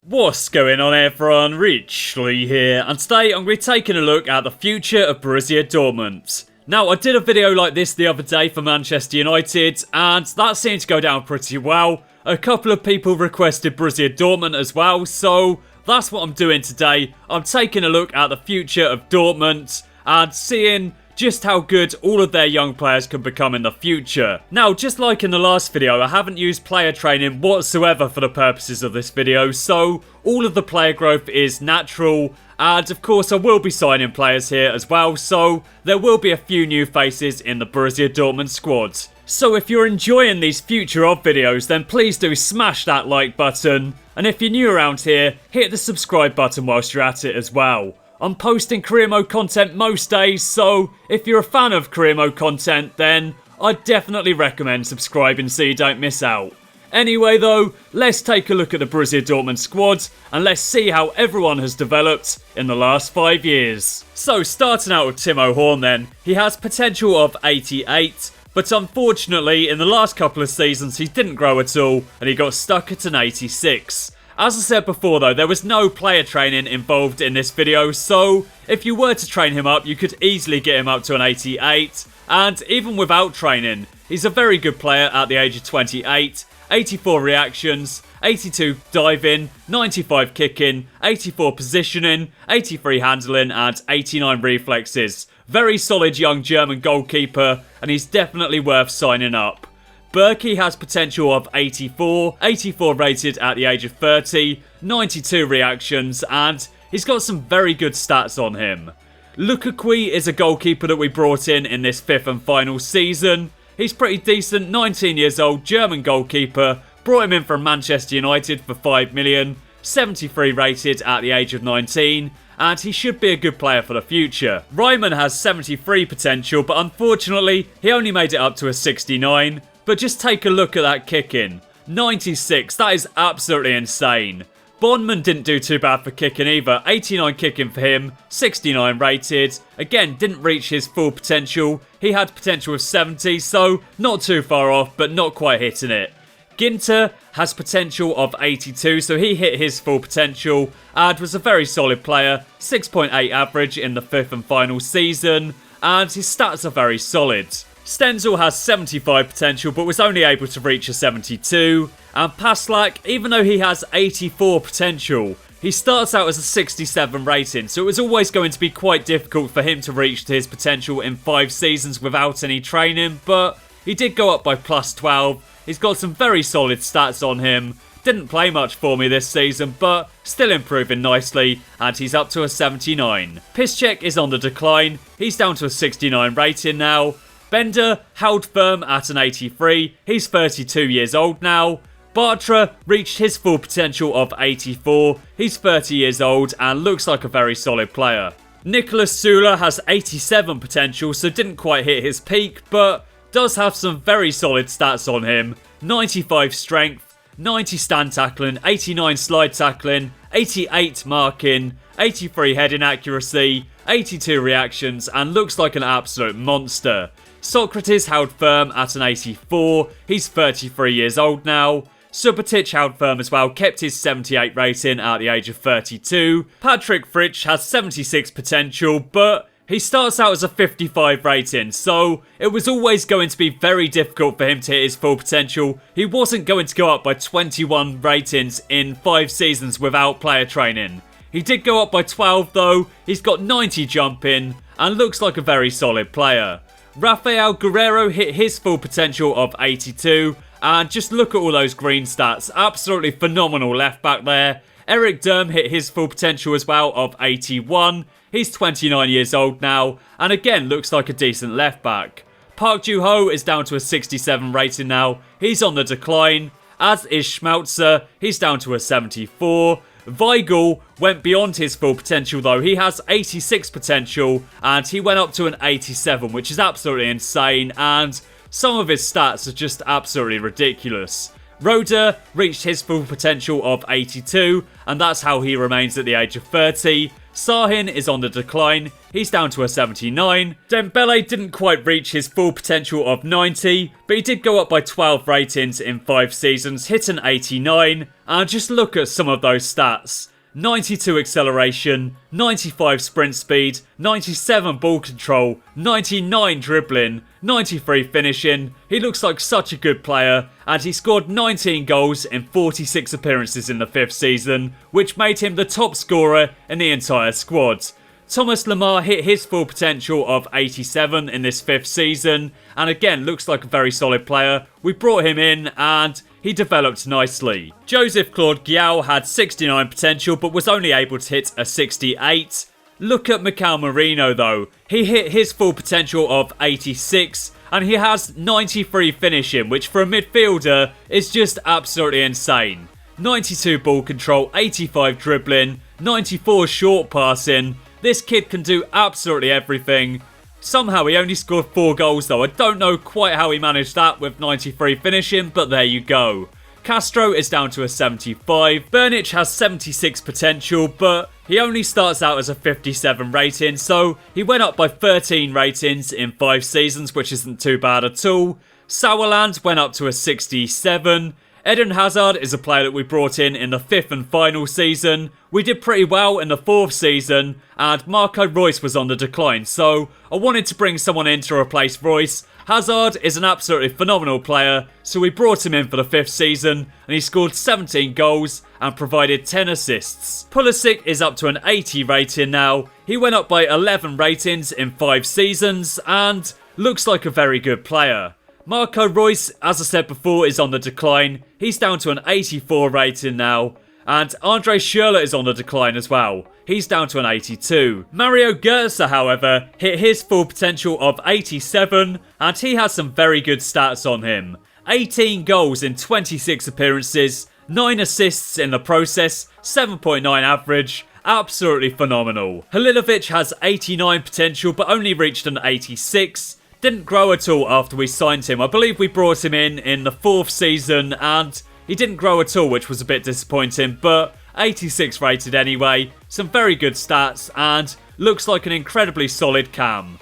What's going on everyone, Richley here, and today I'm going to be taking a look at the future of Borussia Dortmund. Now, I did a video like this the other day for Manchester United, and that seemed to go down pretty well. A couple of people requested Borussia Dortmund as well, so that's what I'm doing today. I'm taking a look at the future of Dortmund and seeing just how good all of their young players can become in the future. Now, just like in the last video, I haven't used player training whatsoever for the purposes of this video, so all of the player growth is natural, and of course I will be signing players here as well, so there will be a few new faces in the Borussia Dortmund squad. So if you're enjoying these future of videos, then please do smash that like button, and if you're new around here, hit the subscribe button whilst you're at it as well. I'm posting career mode content most days, so if you're a fan of career mode content, then I'd definitely recommend subscribing so you don't miss out. Anyway though, let's take a look at the Borussia Dortmund squad and let's see how everyone has developed in the last 5 years. So starting out with Timo Horn then, he has potential of 88, but unfortunately in the last couple of seasons he didn't grow at all and he got stuck at an 86. As I said before though, there was no player training involved in this video, so if you were to train him up, you could easily get him up to an 88, and even without training, he's a very good player at the age of 28, 84 reactions, 82 diving, 95 kicking, 84 positioning, 83 handling, and 89 reflexes. Very solid young German goalkeeper, and he's definitely worth signing up. Berkey has potential of 84, 84 rated at the age of 30, 92 reactions, and he's got some very good stats on him. Lukaku is a goalkeeper that we brought in this fifth and final season. He's pretty decent, 19 years old, German goalkeeper, brought him in from Manchester United for 5 million, 73 rated at the age of 19, and he should be a good player for the future. Ryman has 73 potential, but unfortunately, he only made it up to a 69. But just take a look at that kicking. 96, that is absolutely insane. Bondman didn't do too bad for kicking either. 89 kicking for him, 69 rated. Again, didn't reach his full potential. He had potential of 70, so not too far off, but not quite hitting it. Ginter has potential of 82, so he hit his full potential and was a very solid player. 6.8 average in the fifth and final season, and his stats are very solid. Stenzel has 75 potential but was only able to reach a 72, and Paslak, even though he has 84 potential, he starts out as a 67 rating, so it was always going to be quite difficult for him to reach his potential in 5 seasons without any training, but he did go up by plus 12, he's got some very solid stats on him, didn't play much for me this season, but still improving nicely, and he's up to a 79. Piszczek is on the decline, he's down to a 69 rating now. Bender held firm at an 83, he's 32 years old now. Bartra reached his full potential of 84, he's 30 years old and looks like a very solid player. Nicolas Sula has 87 potential, so didn't quite hit his peak, but does have some very solid stats on him. 95 strength, 90 stand tackling, 89 slide tackling, 88 marking, 83 heading accuracy, 82 reactions, and looks like an absolute monster. Socrates held firm at an 84, he's 33 years old now. Subotic held firm as well, kept his 78 rating at the age of 32. Patrick Fritsch has 76 potential, but he starts out as a 55 rating, so it was always going to be very difficult for him to hit his full potential. He wasn't going to go up by 21 ratings in 5 seasons without player training. He did go up by 12 though, he's got 90 jumping, and looks like a very solid player. Rafael Guerreiro hit his full potential of 82, and just look at all those green stats, absolutely phenomenal left back there. Eric Durm hit his full potential as well of 81, he's 29 years old now, and again looks like a decent left back. Park Joo-ho is down to a 67 rating now, he's on the decline, as is Schmelzer, he's down to a 74. Weigl went beyond his full potential though, he has 86 potential and he went up to an 87, which is absolutely insane, and some of his stats are just absolutely ridiculous. Roda reached his full potential of 82, and that's how he remains at the age of 30. Sahin is on the decline, he's down to a 79. Dembele didn't quite reach his full potential of 90, but he did go up by 12 ratings in 5 seasons, hit an 89, and just look at some of those stats. 92 acceleration, 95 sprint speed, 97 ball control, 99 dribbling, 93 finishing. He looks like such a good player, and he scored 19 goals in 46 appearances in the 5th season, which made him the top scorer in the entire squad. Thomas Lemar hit his full potential of 87 in this 5th season, and again looks like a very solid player. We brought him in and he developed nicely. Joseph Claude Guiao had 69 potential but was only able to hit a 68. Look at Mikel Merino though. He hit his full potential of 86 and he has 93 finishing, which for a midfielder is just absolutely insane. 92 ball control, 85 dribbling, 94 short passing. This kid can do absolutely everything. Somehow he only scored 4 goals though. I don't know quite how he managed that with 93 finishing, but there you go. Castro is down to a 75. Burnich has 76 potential, but he only starts out as a 57 rating, so he went up by 13 ratings in 5 seasons, which isn't too bad at all. Sauerland went up to a 67. Eden Hazard is a player that we brought in the 5th and final season. We did pretty well in the 4th season, and Marco Reus was on the decline, so I wanted to bring someone in to replace Reus. Hazard is an absolutely phenomenal player, so we brought him in for the 5th season, and he scored 17 goals and provided 10 assists. Pulisic is up to an 80 rating now. He went up by 11 ratings in 5 seasons, and looks like a very good player. Marco Reus, as I said before, is on the decline. He's down to an 84 rating now. And Andre Schürrle is on the decline as well. He's down to an 82. Mario Götze, however, hit his full potential of 87, and he has some very good stats on him. 18 goals in 26 appearances, 9 assists in the process, 7.9 average. Absolutely phenomenal. Halilovic has 89 potential, but only reached an 86. Didn't grow at all after we signed him. I believe we brought him in the 4th season and he didn't grow at all, which was a bit disappointing, but 86 rated anyway. Some very good stats and looks like an incredibly solid cam.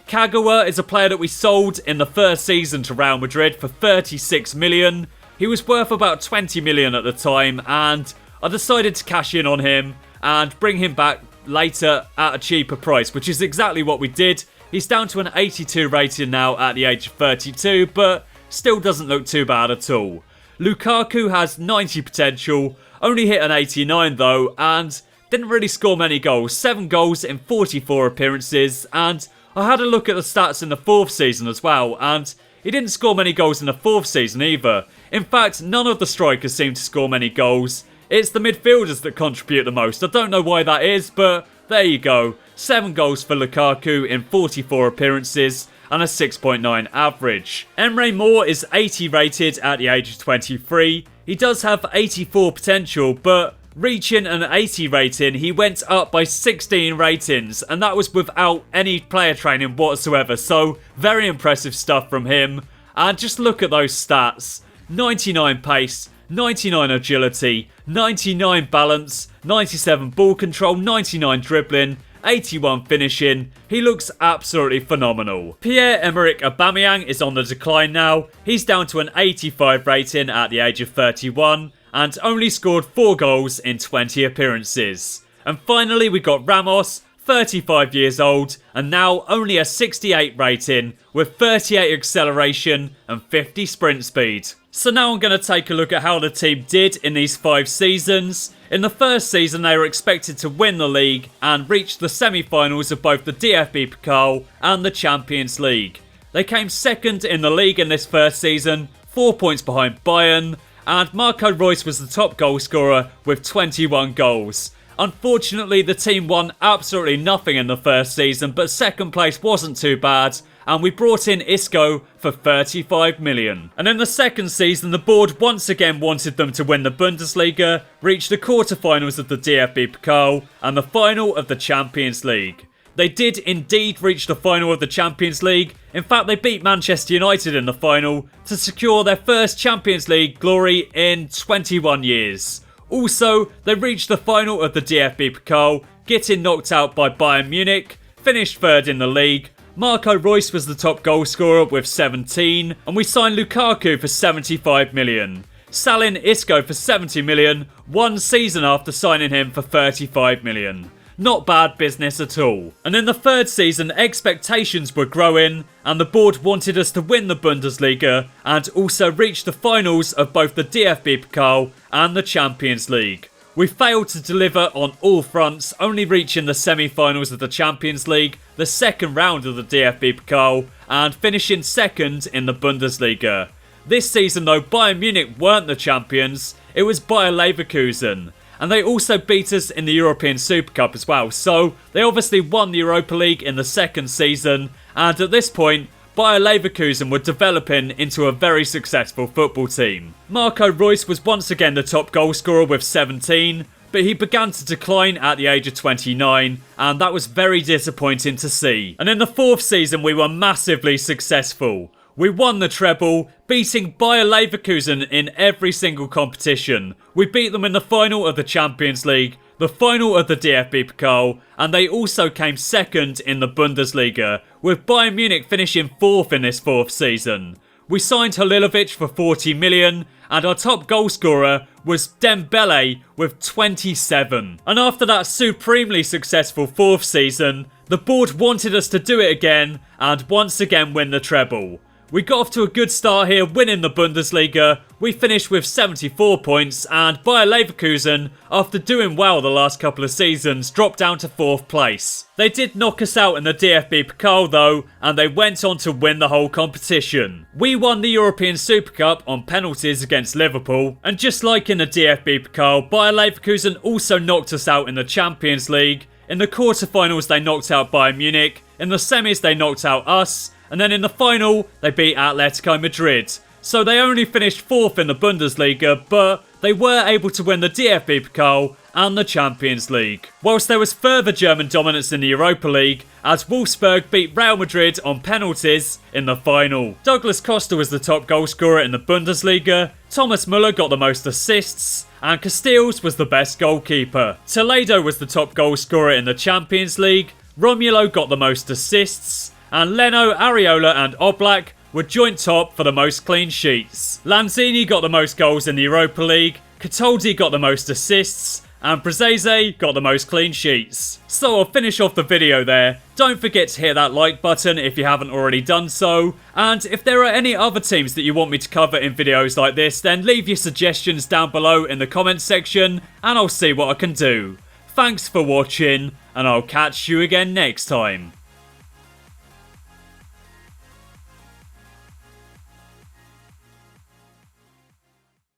Kagawa is a player that we sold in the 1st season to Real Madrid for 36 million. He was worth about 20 million at the time, and I decided to cash in on him and bring him back later at a cheaper price, which is exactly what we did. He's down to an 82 rating now at the age of 32, but still doesn't look too bad at all. Lukaku has 90 potential, only hit an 89 though, and didn't really score many goals. 7 goals in 44 appearances, and I had a look at the stats in the 4th season as well, and he didn't score many goals in the 4th season either. In fact, none of the strikers seem to score many goals. It's the midfielders that contribute the most. I don't know why that is, but there you go. 7 goals for Lukaku in 44 appearances and a 6.9 average. Emre Mor is 80 rated at the age of 23. He does have 84 potential, but reaching an 80 rating, he went up by 16 ratings, and that was without any player training whatsoever, so very impressive stuff from him. And just look at those stats. 99 pace, 99 agility, 99 balance, 97 ball control, 99 dribbling, 81 finishing. He looks absolutely phenomenal. Pierre-Emerick Aubameyang is on the decline now. He's down to an 85 rating at the age of 31 and only scored 4 goals in 20 appearances. And finally we got Ramos, 35 years old, and now only a 68 rating with 38 acceleration and 50 sprint speed. So now I'm going to take a look at how the team did in these 5 seasons. In the 1st season they were expected to win the league and reach the semi-finals of both the DFB Pokal and the Champions League. They came 2nd in the league in this 1st season, 4 points behind Bayern, and Marco Reus was the top goal scorer with 21 goals. Unfortunately, the team won absolutely nothing in the 1st season, but 2nd place wasn't too bad, and we brought in Isco for 35 million. And in the 2nd season, the board once again wanted them to win the Bundesliga, reach the quarterfinals of the DFB Pokal, and the final of the Champions League. they did indeed reach the final of the Champions League. In fact, they beat Manchester United in the final to secure their first Champions League glory in 21 years. Also, they reached the final of the DFB Pokal, getting knocked out by Bayern Munich, finished third in the league. Marco Reus was the top goal scorer with 17, and we signed Lukaku for 75 million. Selling Isco for 70 million 1 season after signing him for 35 million. Not bad business at all. And in the third season, expectations were growing and the board wanted us to win the Bundesliga and also reach the finals of both the DFB Pokal and the Champions League. We failed to deliver on all fronts, only reaching the semi-finals of the Champions League, the second round of the DFB Pokal, and finishing second in the Bundesliga. This season though, Bayern Munich weren't the champions, it was Bayer Leverkusen. And they also beat us in the European Super Cup as well, so they obviously won the Europa League in the second season, and at this point, Bayer Leverkusen were developing into a very successful football team. Marco Reus was once again the top goal scorer with 17, but he began to decline at the age of 29, and that was very disappointing to see. And in the fourth season, we were massively successful. We won the treble, beating Bayer Leverkusen in every single competition. We beat them in the final of the Champions League, the final of the DFB Pokal, and they also came second in the Bundesliga, with Bayern Munich finishing fourth in this fourth season. We signed Halilovic for 40 million, and our top goal scorer was Dembele with 27. And after that supremely successful fourth season, the board wanted us to do it again, and once again win the treble. We got off to a good start here, winning the Bundesliga. We finished with 74 points, and Bayer Leverkusen, after doing well the last couple of seasons, dropped down to 4th place. They did knock us out in the DFB Pokal though, and they went on to win the whole competition. We won the European Super Cup on penalties against Liverpool, and just like in the DFB Pokal, Bayer Leverkusen also knocked us out in the Champions League. In the quarterfinals they knocked out Bayern Munich, in the semis they knocked out us, and then in the final, they beat Atletico Madrid. So they only finished 4th in the Bundesliga, but they were able to win the DFB Pokal and the Champions League. Whilst there was further German dominance in the Europa League, as Wolfsburg beat Real Madrid on penalties in the final. Douglas Costa was the top goal scorer in the Bundesliga, Thomas Müller got the most assists, and Castells was the best goalkeeper. Toledo was the top goal scorer in the Champions League, Romulo got the most assists, and Leno, Areola and Oblak were joint top for the most clean sheets. Lanzini got the most goals in the Europa League, Cataldi got the most assists, and Brazese got the most clean sheets. So I'll finish off the video there. Don't forget to hit that like button if you haven't already done so. And if there are any other teams that you want me to cover in videos like this, then leave your suggestions down below in the comments section and I'll see what I can do. Thanks for watching, and I'll catch you again next time.